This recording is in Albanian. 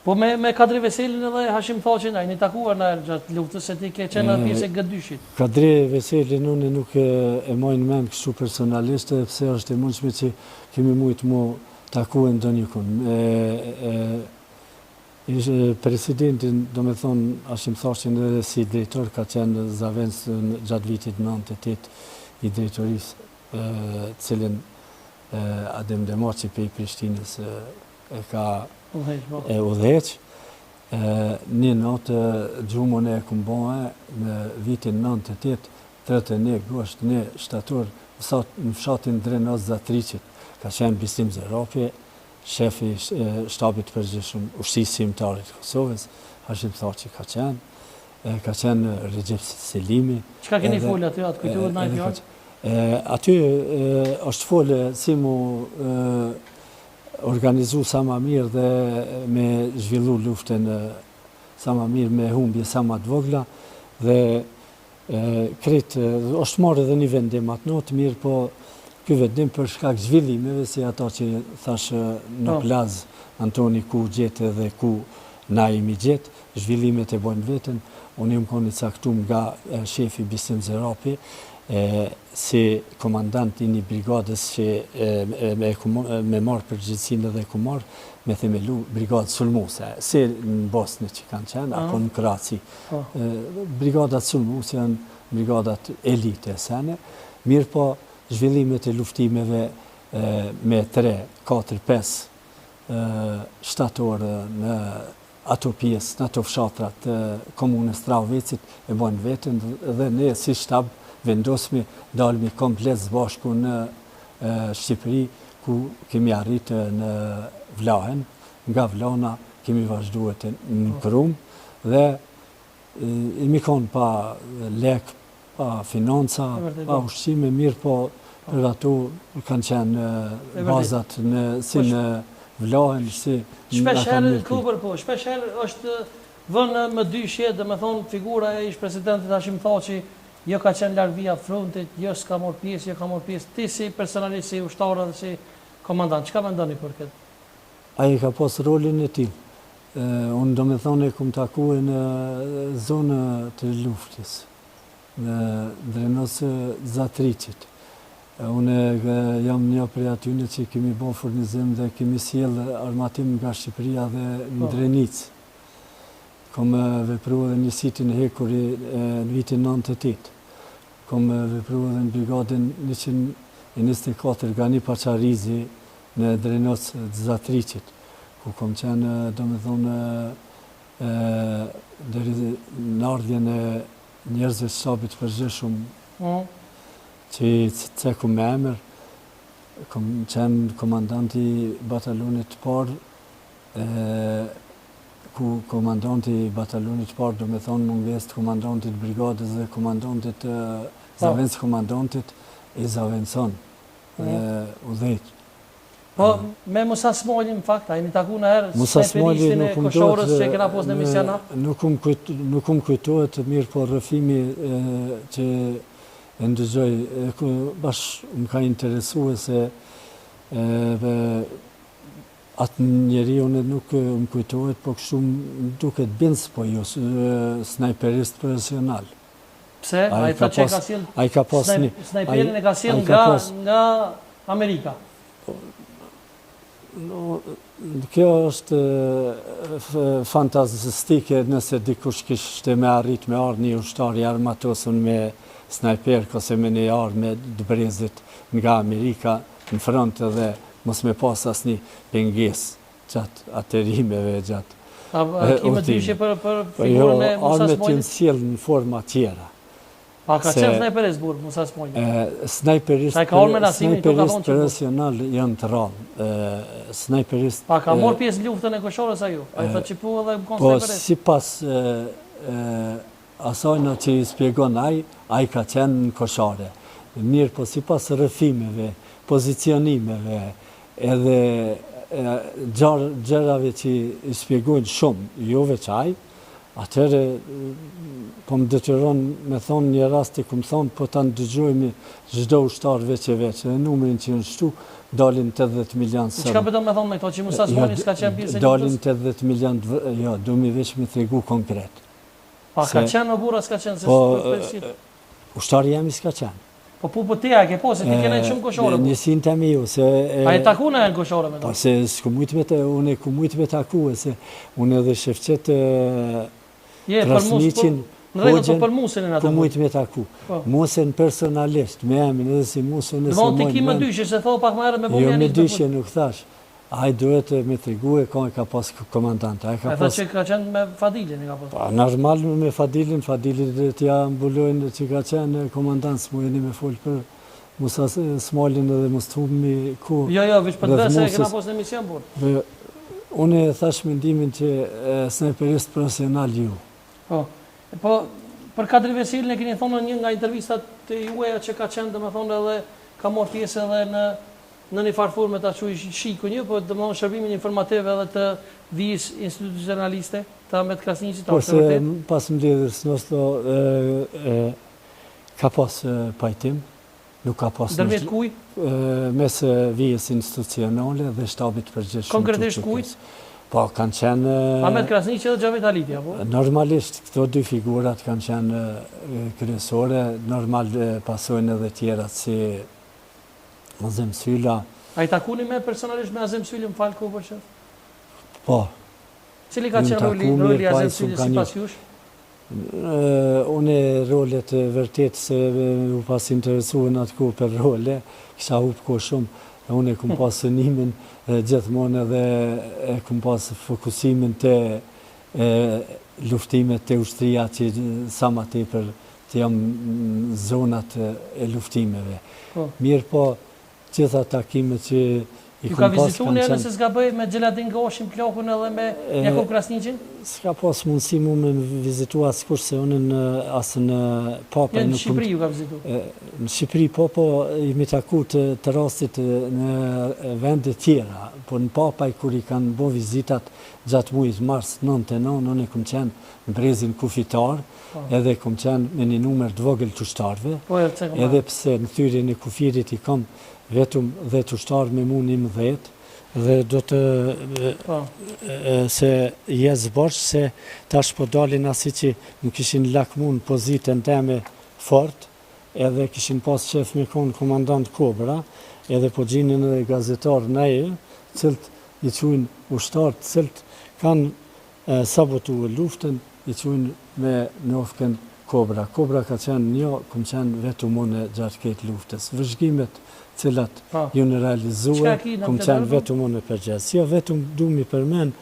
Po me Kadri Veselin edhe Hashim Thaqin, a i një takuar në erë gjatë luftës, se ti ke qenë në pjesë e G2-shit. Kadri Veselin unë nuk e mojnë men kështu personalisht, pse është e mundshme që kemi mujtë mu taku e ndonjëkun. Presidentin, do me thonë, Hashim Thaqin edhe si drejtor, ka qenë zavens gjatë vitit 98 i drejtorisë, cilin Adem Demaci për i Prishtinës e ka udheq. Një natë gjumën e kumbohe në vitin 98, 31 gusht, një shtator në fshatin Drenoz Zatriqit, ka qenë Bistim Zerapi, shefi shtabit përgjithshëm ushtrisë shqiptare të Kosovës, Hashim Thaqi ka qenë Recep Selimi. Çka keni folë aty, atë kujtohet në fjalë? Aty është folë si mu organizu sa ma mirë dhe me zhvillu luftën sa ma mirë, me humbje sa ma të vogla, dhe është marrë edhe një vendim atë notë mirë, po ky vendim për shkak zhvillimeve, si ata që thash në plazë Antoni ku gjetë dhe ku na imi gjetë, zhvillimet e bojnë vetën. Unë jam koni caktum nga shefi Bistim Zerapi, si komandant i një brigadës që me marë përgjithësinë dhe ku marë, me themelu brigadë sulmuse, si në Bosnë që kanë qenë, apo në Kraci. Brigadat sulmuse janë brigadat elite e sene, mirë po zhvillimet e luftimeve me 3, 4, 5 shtatorë në ato pjesë, në ato fshatrat komunës Travecit e bojnë vetën, dhe ne si shtab vendosmi dalmi komplet zbashku në Shqipëri, ku kemi arritë në Vlahen, nga Vlana kemi vazhduar në Krum, dhe imi konë pa lek, pa financa, pa ushqime, mirë po për ato kanë qenë bazat si në Vlahen, si në Akamilki. Shpesher është vënë më dyshje, dhe me thonë figura e ish presidentit Hashim Thaqi, jo ka qenë larg via frontit, jo s'ka marrë pjesë, jo ka marrë pjesë. Ti si personalisht, si ushtar dhe si komandant, çka mendoni për këtë? Ai ka pas rolin e tij. Unë do me thonë e kum taku në zonë të luftës, në Drenoz Zatriqit. Unë jam një prej atyne që kemi bo furnizim dhe kemi sjell armatim nga Shqipëria dhe në Drenicë. Kom vepru edhe një sitin e hekuri në vitin 98. Kom vepru edhe në brigadin 124 Gani Pacharizi në Drenoz Zatriqit, ku kom qenë, do me thonë, në ardhjen e njerëzve shtabit përgjithshëm, që ceku me emër, kom qenë komandanti batalonit parë, ku komandanti batalonit parë, do me thonë, në ngest komandantit brigadës dhe komandantit, zavens komandantit i Zavenson, udhejt. Po, me Musa Smolin, në fakt, a jemi taku në herë, snajperistin e Koshorës që kena pos në misionat? Nuk më kujtohet mirë, po rrëfimi që e ndëgjoj, bashkë më ka interesu se atë njeri unë nuk më kujtohet, po kështu më duket bindës, po jo snajperist profesional. Pse? A i thot që ka sjell snajperin e ka sjell nga Amerika? Kjo është fantastike nëse dikush kishte me arrit me ardhë një ushtar i armatosur me snajper, ose me një ardhë me dëbrezit nga Amerika në front dhe mos me pas asnjë pengesë gjatë aterimeve, gjatë kime dyshje për figurën e Musa Armet Smolin? të sjell në forma tjera. Pa ka qenë snajperist burë, Musa Smolin? Snajperist profesional janë të rallë. Snajperist... Pa ka morë pjesë luftën e Koshorës a ju? A i thë që pu edhe më konë Po, snajperist? si pas asajna që i spjegon a i ka qenë në Koshare. Mirë, po si pas rëfimeve, pozicionimeve, edhe gjërave që i spjegojnë shumë, jo veç a i, atëre, po më detyron me thonë një rast i këmë thonë, po ta ndëgjojmë çdo ushtar veç e veç, edhe numrin që në shtu, dalin 80 milion sërë. Çka do me thonë me këto, që Musa Smoli s'ka qenë pjesë e dalin luftës? 80 milion, jo, du mi veç me tregu konkret. Pa, ka qenë në burra, s'ka qenë, se Ushtari jam i s'ka qenë. Po teja ke po, se ti kene shumë koshore. Njësin të mi ju, se... A e taku në e në koshore me to? Po, se unë ku mujtë me taku, se unë edhe shefqet Krasniqin, në rejtë të për musin e në ku të mujtë me taku. Musin personalisht, me emin edhe si musin e se mojnë. Ti ki më dyshë, se thoi pak më herë me bu Jo, me dyshë nuk thash. Ai duhet me trigue, ka pas komandant. E tha që ka qenë me Fadilin, ka pas. Normal me Fadilin t'ja mbulojnë që ka qenë komandant, s'mu jeni me folë për Musa Smalin edhe Mustumi ku... Jo, vish për të se e kena pos në emision, por. Unë e thash mendimin që snajperist profesional ju. Po, për Kadri Vesilin e keni thonë një nga intervistat të jueja që ka qenë, dhe me thonë edhe ka morë pjesë edhe në një farfur me ta quj shiku një, po të më shërbimin informativ edhe të vijës institucionaliste, të Ahmet Krasniqit, Por se pas mbledhjes nostro ka pas pajtim, nuk ka pas... Dërmjet kuj? Mes vijës institucionale dhe shtabit përgjithshëm. Konkretisht kuj? Po, kanë qenë... Ahmet Krasniqi dhe Xhavet Haliti, apo? Normalisht, këto dy figurat kanë qenë kryesore, normal pasojnë edhe tjerat si Azem Sylla. A i takuni me personalisht me Azem Syllin, falë ku për qëtë? Po. Cili ka qenë roli Azem Syllin si pas jush? Une rolet vërtet se u pas interesuën atë ku për role, kisha hupë ko shumë. Une këm pas sënimin gjithmonë edhe këm pas fokusimin të luftimet të ushtria që sa ma tepër të jam zonat e luftimeve. Mirë po, gjitha takimet që i ju ka këm pas vizitu në se s'ka bëj me Gjeladin Goshin, Plokun edhe me Jakub Krasniqin? S'ka pas mundësi mu me vizitu asë kur se unë asë në Papa. Në Shqipëri ju ka vizitu? Në Shqipëri po i mi taku të rastit në vendet tjera, po në Papaj kur i kanë bo vizitat gjatë mujit mars 99, unë i këm qenë në brezin kufitar, edhe këm qenë me një numër të vogël të ushtarve, edhe pse në thyrjen e kufirit i kam vetëm 10 ushtarë me mu 11, dhe do të se jesë bërsh se tash po dalin asi që nuk ishin lakmun pozitën teme fort, edhe kishin pas qef me konë komandant Kobra, edhe po gjinin edhe gazetar neje, cilët i quajnë ushtarë, cilët kanë sabotu luftën, i quajnë me nofken Kobra. Kobra ka qenë një, këm qenë vetëm unë gjatë këtë luftës. Vëzhgimet cilat ju në realizue, këm qenë vetëm unë përgjes. Jo, vetëm du mi përmen